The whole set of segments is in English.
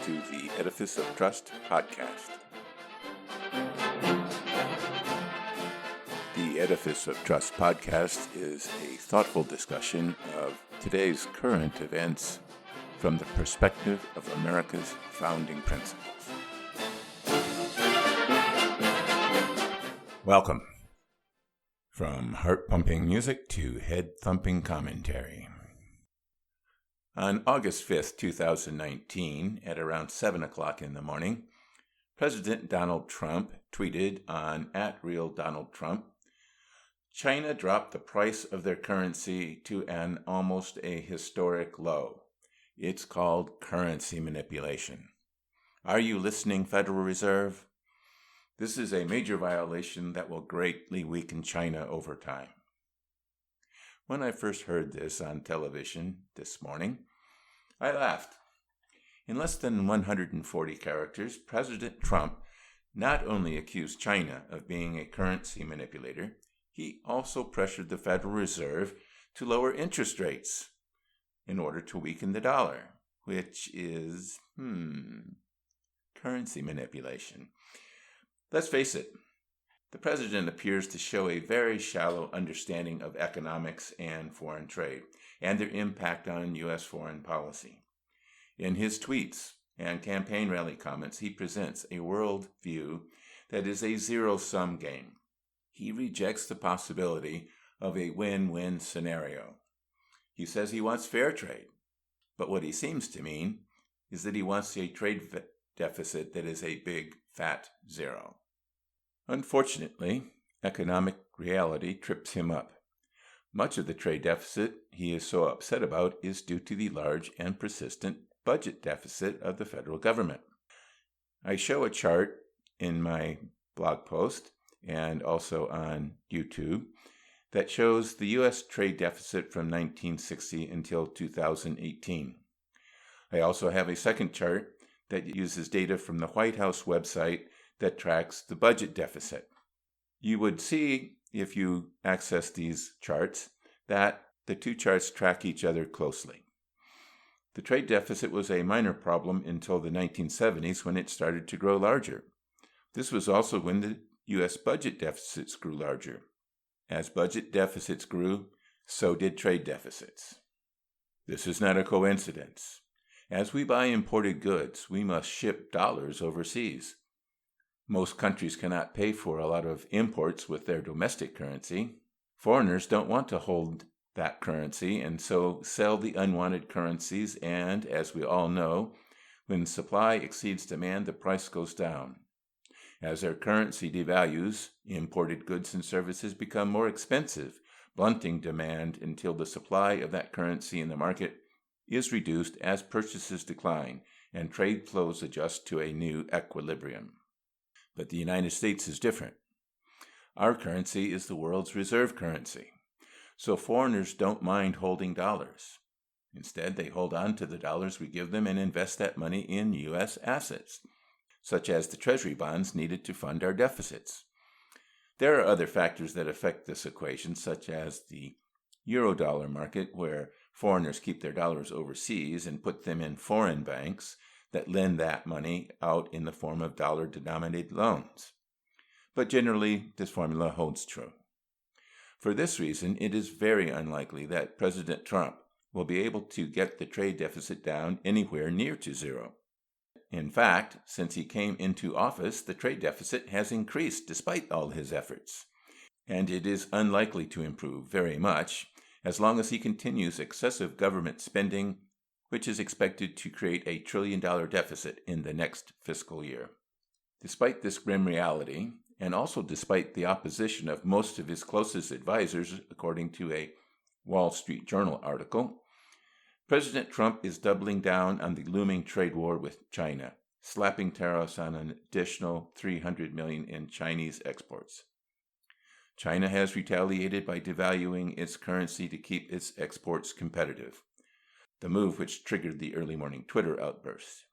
to the Edifice of Trust podcast. The Edifice of Trust podcast is a thoughtful discussion of today's current events from the perspective of America's founding principles. Welcome. From heart-pumping music to head-thumping commentary. On August 5th, 2019, at around 7 o'clock in the morning, President Donald Trump tweeted on @RealDonaldTrump, China dropped the price of their currency to an almost a historic low. It's called currency manipulation. Are you listening, Federal Reserve? This is a major violation that will greatly weaken China over time. When I first heard this on television this morning, I laughed. In less than 140 characters, President Trump not only accused China of being a currency manipulator, he also pressured the Federal Reserve to lower interest rates in order to weaken the dollar, which is, currency manipulation. Let's face it, the president appears to show a very shallow understanding of economics and foreign trade, and their impact on U.S. foreign policy. In his tweets and campaign rally comments, he presents a world view that is a zero-sum game. He rejects the possibility of a win-win scenario. He says he wants fair trade, but what he seems to mean is that he wants a trade deficit that is a big, fat zero. Unfortunately, economic reality trips him up. Much of the trade deficit he is so upset about is due to the large and persistent budget deficit of the federal government. I show a chart in my blog post and also on YouTube that shows the U.S. trade deficit from 1960 until 2018. I also have a second chart that uses data from the White House website that tracks the budget deficit. You would see, if you access these charts, that the two charts track each other closely. The trade deficit was a minor problem until the 1970s when it started to grow larger. This was also when the U.S. budget deficits grew larger. As budget deficits grew, so did trade deficits. This is not a coincidence. As we buy imported goods, we must ship dollars overseas. Most countries cannot pay for a lot of imports with their domestic currency. Foreigners don't want to hold that currency and so sell the unwanted currencies, and, as we all know, when supply exceeds demand, the price goes down. As their currency devalues, imported goods and services become more expensive, blunting demand until the supply of that currency in the market is reduced as purchases decline and trade flows adjust to a new equilibrium. But the United States is different. Our currency is the world's reserve currency, so foreigners don't mind holding dollars. Instead, they hold on to the dollars we give them and invest that money in U.S. assets, such as the Treasury bonds needed to fund our deficits. There are other factors that affect this equation, such as the euro-dollar market, where foreigners keep their dollars overseas and put them in foreign banks that lend that money out in the form of dollar-denominated loans. But generally, this formula holds true. For this reason, it is very unlikely that President Trump will be able to get the trade deficit down anywhere near to zero. In fact, since he came into office, the trade deficit has increased despite all his efforts, and it is unlikely to improve very much as long as he continues excessive government spending, which is expected to create a $1 trillion deficit in the next fiscal year. Despite this grim reality, and also despite the opposition of most of his closest advisors, according to a Wall Street Journal article, President Trump is doubling down on the looming trade war with China, slapping tariffs on an additional $300 million in Chinese exports. China has retaliated by devaluing its currency to keep its exports competitive, the move which triggered the early morning Twitter outburst.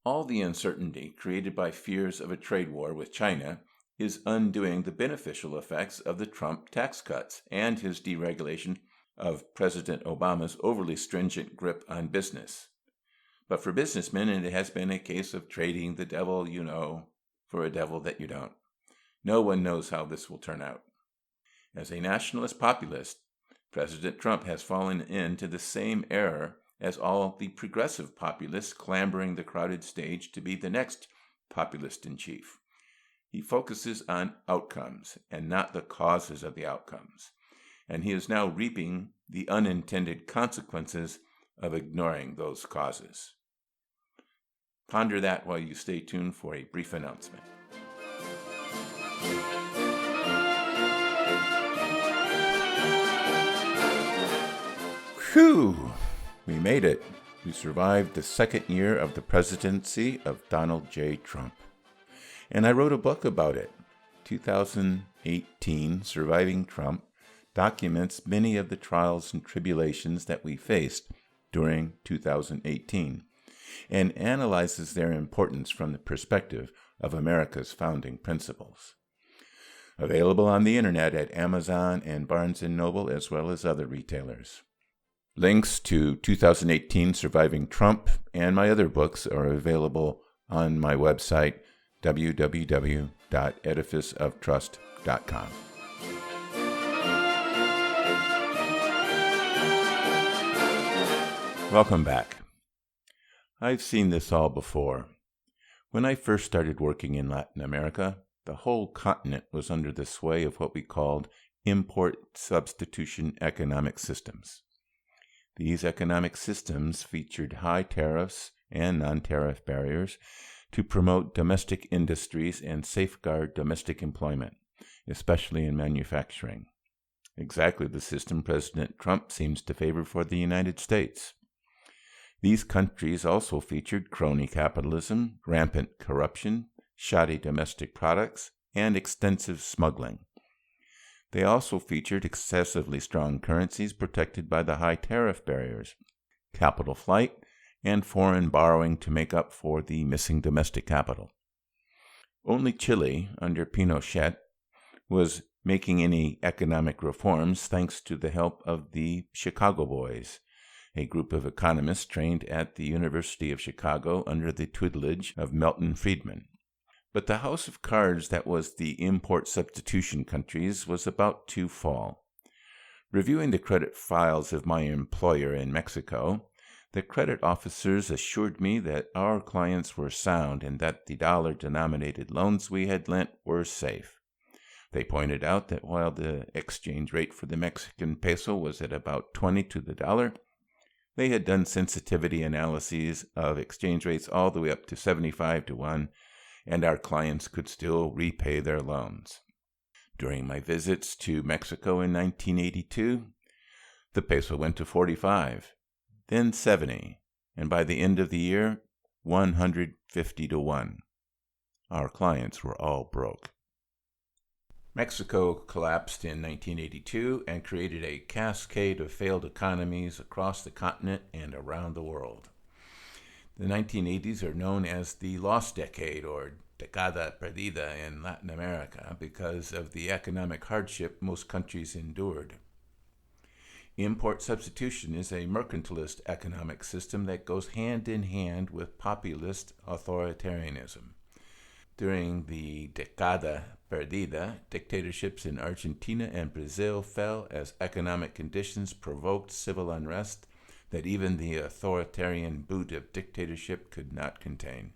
All the uncertainty created by fears of a trade war with China is undoing the beneficial effects of the Trump tax cuts and his deregulation of President Obama's overly stringent grip on business. But for businessmen, it has been a case of trading the devil you know for a devil that you don't. No one knows how this will turn out. As a nationalist populist, President Trump has fallen into the same error as all the progressive populists clambering the crowded stage to be the next populist in chief. He focuses on outcomes and not the causes of the outcomes, and he is now reaping the unintended consequences of ignoring those causes. Ponder that while you stay tuned for a brief announcement. Whew! We made it. We survived the second year of the presidency of Donald J. Trump. And I wrote a book about it. 2018, Surviving Trump, documents many of the trials and tribulations that we faced during 2018 and analyzes their importance from the perspective of America's founding principles. Available on the internet at Amazon and Barnes & Noble as well as other retailers. Links to 2018 Surviving Trump and my other books are available on my website, www.edificeoftrust.com. Welcome back. I've seen this all before. When I first started working in Latin America, the whole continent was under the sway of what we called import substitution economic systems. These economic systems featured high tariffs and non-tariff barriers to promote domestic industries and safeguard domestic employment, especially in manufacturing. Exactly the system President Trump seems to favor for the United States. These countries also featured crony capitalism, rampant corruption, shoddy domestic products, and extensive smuggling. They also featured excessively strong currencies protected by the high tariff barriers, capital flight, and foreign borrowing to make up for the missing domestic capital. Only Chile, under Pinochet, was making any economic reforms thanks to the help of the Chicago Boys, a group of economists trained at the University of Chicago under the tutelage of Milton Friedman. But the house of cards that was the import substitution countries was about to fall. Reviewing the credit files of my employer in Mexico, the credit officers assured me that our clients were sound and that the dollar-denominated loans we had lent were safe. They pointed out that while the exchange rate for the Mexican peso was at about 20 to the dollar, they had done sensitivity analyses of exchange rates all the way up to 75 to 1, and our clients could still repay their loans. During my visits to Mexico in 1982, the peso went to 45, then 70, and by the end of the year, 150 to 1. Our clients were all broke. Mexico collapsed in 1982 and created a cascade of failed economies across the continent and around the world. The 1980s are known as the lost decade, or década perdida, in Latin America because of the economic hardship most countries endured. Import substitution is a mercantilist economic system that goes hand in hand with populist authoritarianism. During the década perdida, dictatorships in Argentina and Brazil fell as economic conditions provoked civil unrest that even the authoritarian boot of dictatorship could not contain.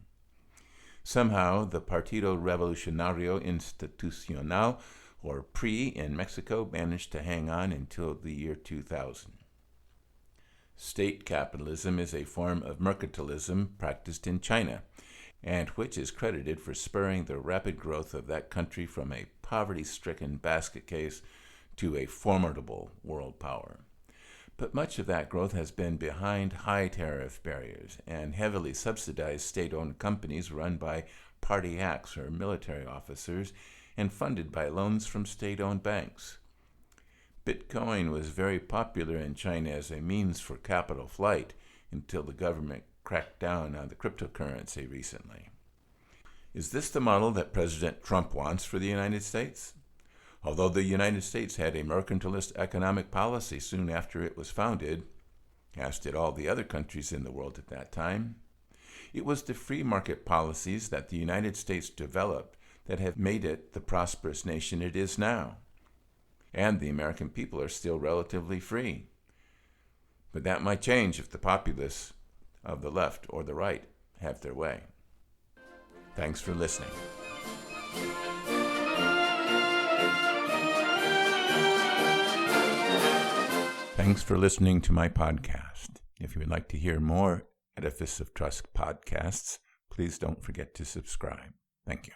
Somehow, the Partido Revolucionario Institucional, or PRI, in Mexico managed to hang on until the year 2000. State capitalism is a form of mercantilism practiced in China, and which is credited for spurring the rapid growth of that country from a poverty-stricken basket case to a formidable world power. But much of that growth has been behind high tariff barriers and heavily subsidized state-owned companies run by party hacks or military officers and funded by loans from state-owned banks. Bitcoin was very popular in China as a means for capital flight until the government cracked down on the cryptocurrency recently. Is this the model that President Trump wants for the United States? Although the United States had a mercantilist economic policy soon after it was founded, as did all the other countries in the world at that time, It was the free market policies that the United States developed that have made it the prosperous nation it is now. And the American people are still relatively free. But that might change if the populists of the left or the right have their way. Thanks for listening. Thanks for listening to my podcast. If you would like to hear more Edifice of Trust podcasts, please don't forget to subscribe. Thank you.